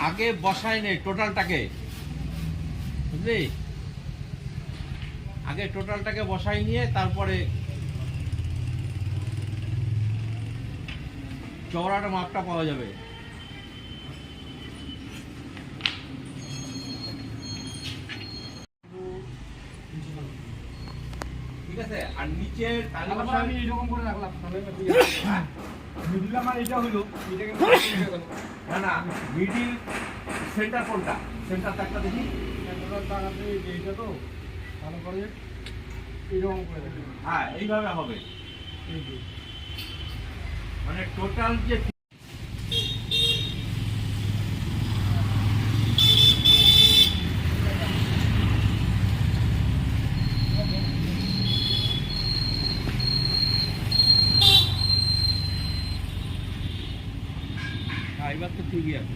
আগে বসাই নেই টোটালটাকে, বুঝলি? আগে টোটালটাকে বসাই নিয়ে তারপরে চওড়াটা মাপটা পাওয়া যাবে। ঠিক আছে। আর নিচের আমি এরকম করে রাখলাম মিডিল আমার এটা হলো এটাকে না না মিডিল সেন্টার কোনটা? সেন্টার একটা দেখি। এইটা তো তারপরে এরকম করে রাখলাম। হ্যাঁ এইভাবে হবে, মানে টোটাল যে এবার তো ঠিকই আছে।